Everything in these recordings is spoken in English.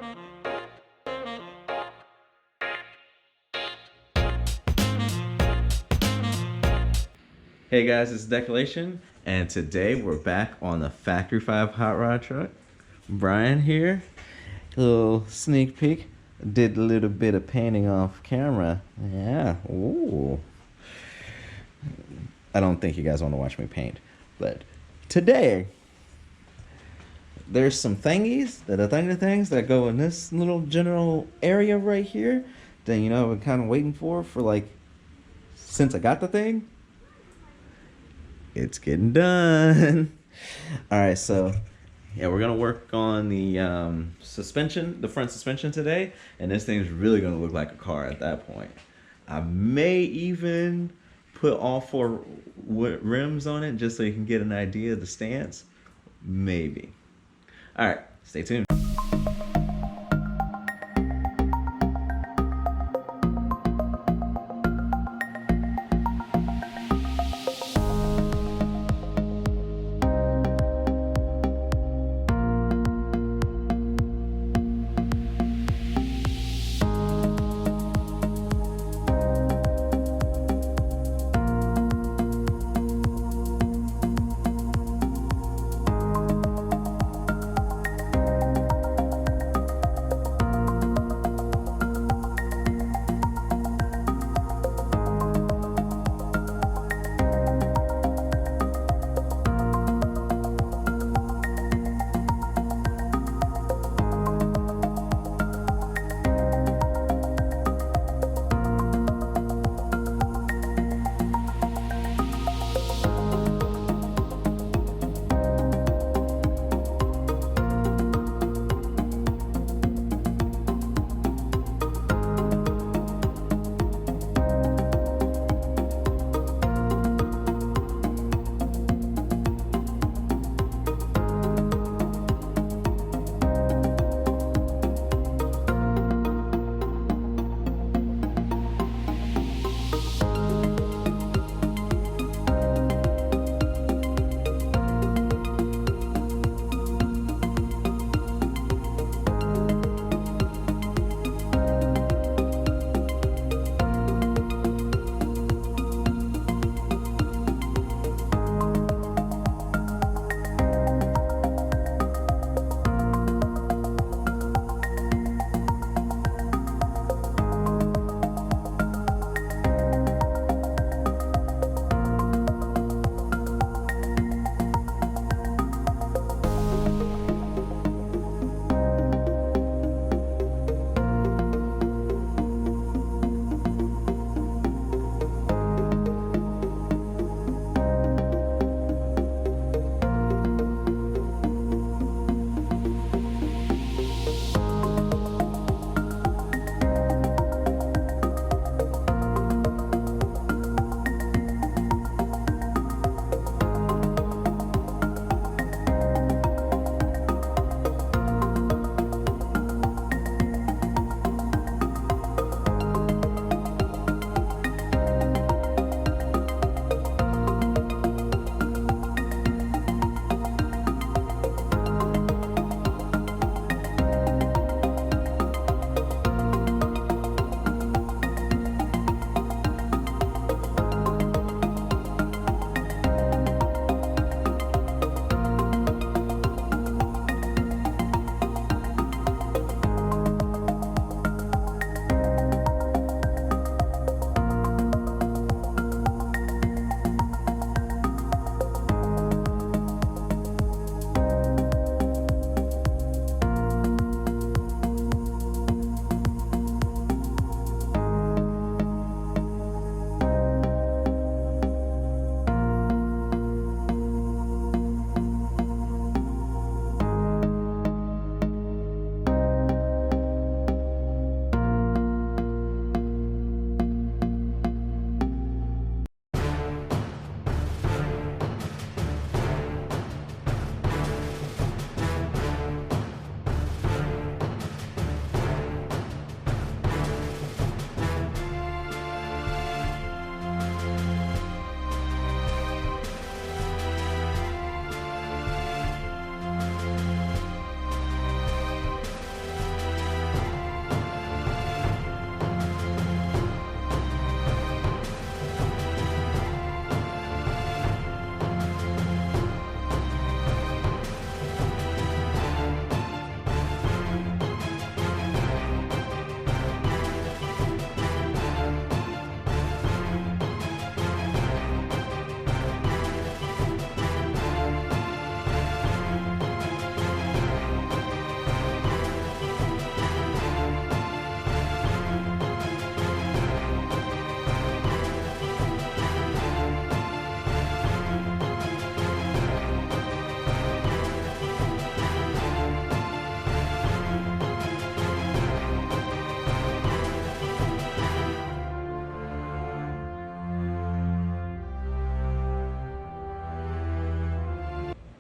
Hey guys, it's Decolation, and today we're back on the Factory 5 Hot Rod truck. Brian here, a little sneak peek. Did a little bit of painting off camera. Yeah, ooh. I don't think you guys want to watch me paint, but today there's some thingies that are things that go in this little general area right here that I've been kind of waiting for like since I got the thing. It's getting done. All right, so yeah, we're gonna work on the suspension, the front suspension today, and this thing's really gonna look like a car at that point. I may even put all four rims on it just so you can get an idea of the stance. Maybe. All right, stay tuned.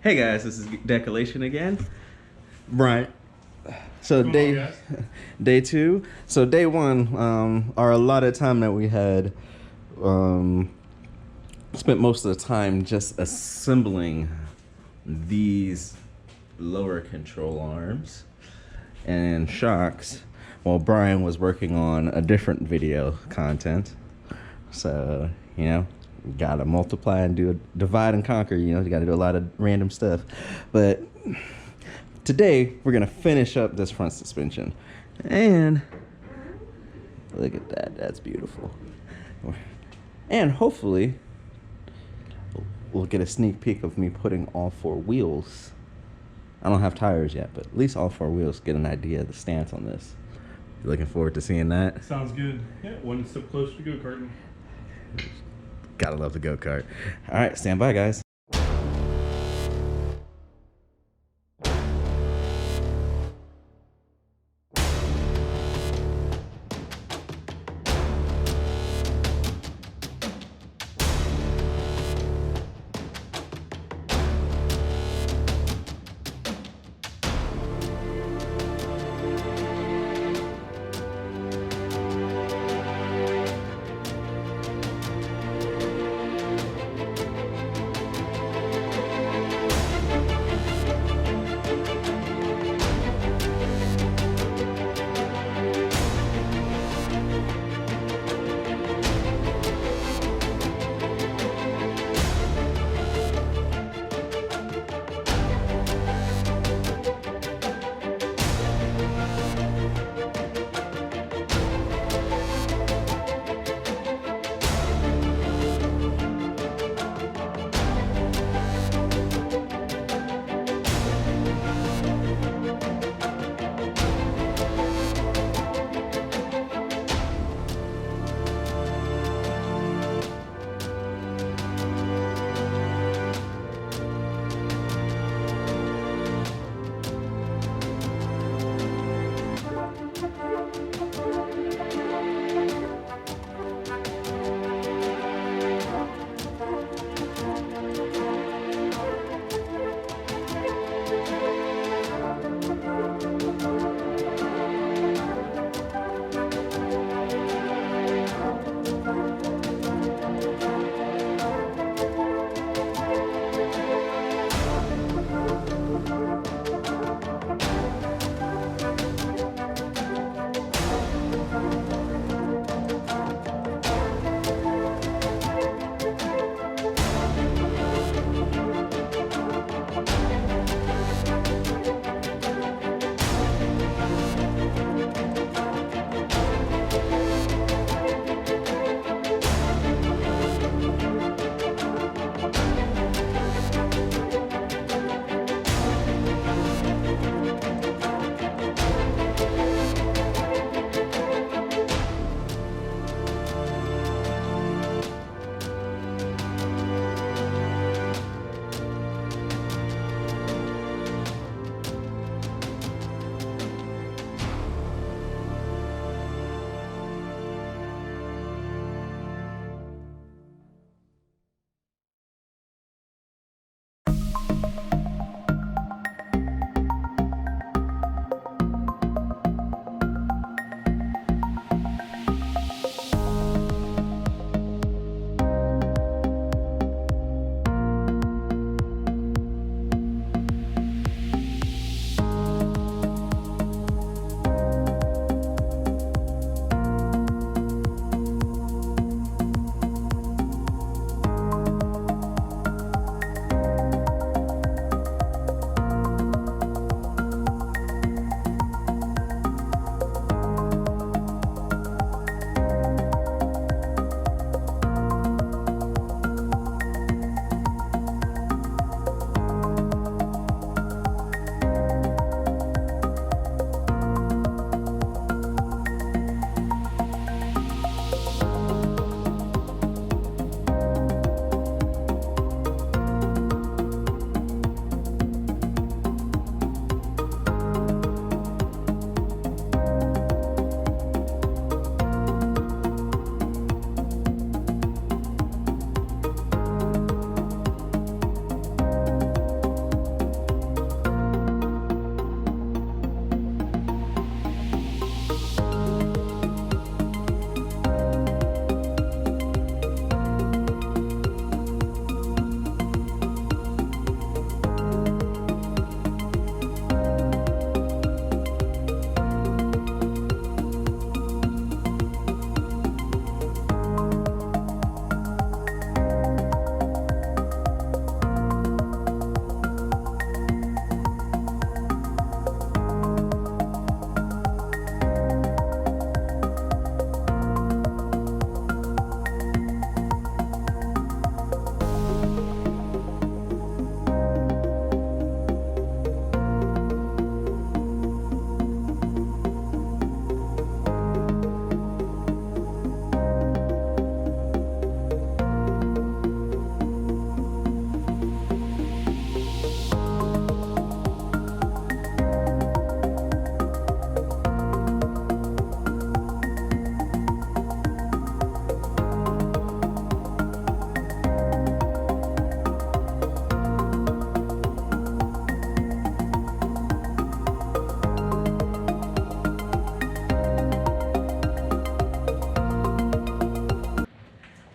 Hey guys, this is Decolation again. Brian. So Come on, day guys. day 2. So day 1, our allotted time that we had, spent most of the time just assembling these lower control arms and shocks, while Brian was working on a different video content. So, you know, gotta multiply and do a divide and conquer, you know, you gotta do a lot of random stuff. But today we're gonna finish up this front suspension. And look at that, that's beautiful. And hopefully we'll get a sneak peek of me putting all 4 wheels. I don't have tires yet, but at least all 4 wheels, get an idea of the stance on this. Looking forward to seeing that. Sounds good. Yeah, one step closer to go-karting. Gotta love the go-kart. All right, stand by, guys.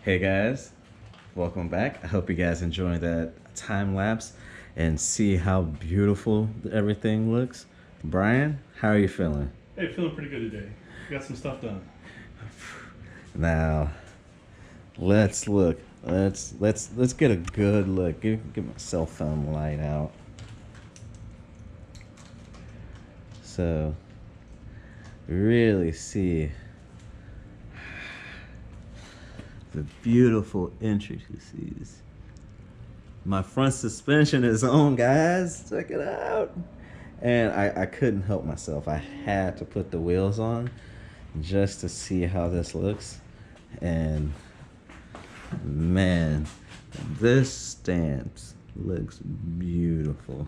Hey guys, welcome back. I hope you guys enjoyed that time lapse and see how beautiful everything looks. Brian, how are you feeling? Hey, feeling pretty good today. Got some stuff done. Now, let's look. Let's get a good look. Get my cell phone light out. So, really see the beautiful intricacies. My front suspension is on, guys. Check it out. And I couldn't help myself. I had to put the wheels on just to see how this looks. And man, this stance looks beautiful.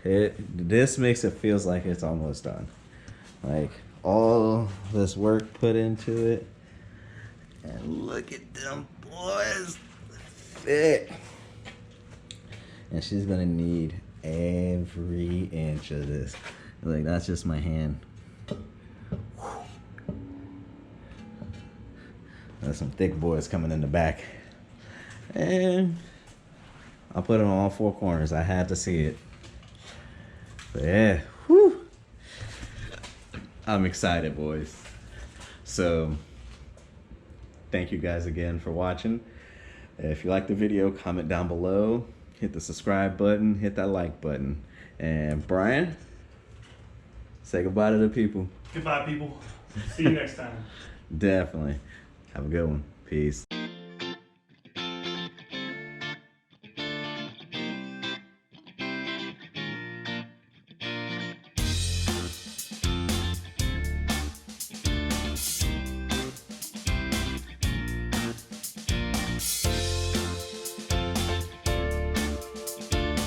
This makes it feels like it's almost done. Like all this work put into it. And look at them boys. Thick. And she's gonna need every inch of this. Like, that's just my hand. There's some thick boys coming in the back. And I'll put them on all four corners. I had to see it. But yeah, whew. I'm excited, boys. So, thank you guys again for watching. If you like the video, comment down below. Hit the subscribe button, hit that like button. And Brian, say goodbye to the people. Goodbye, people. See you next time. Definitely. Have a good one. Peace.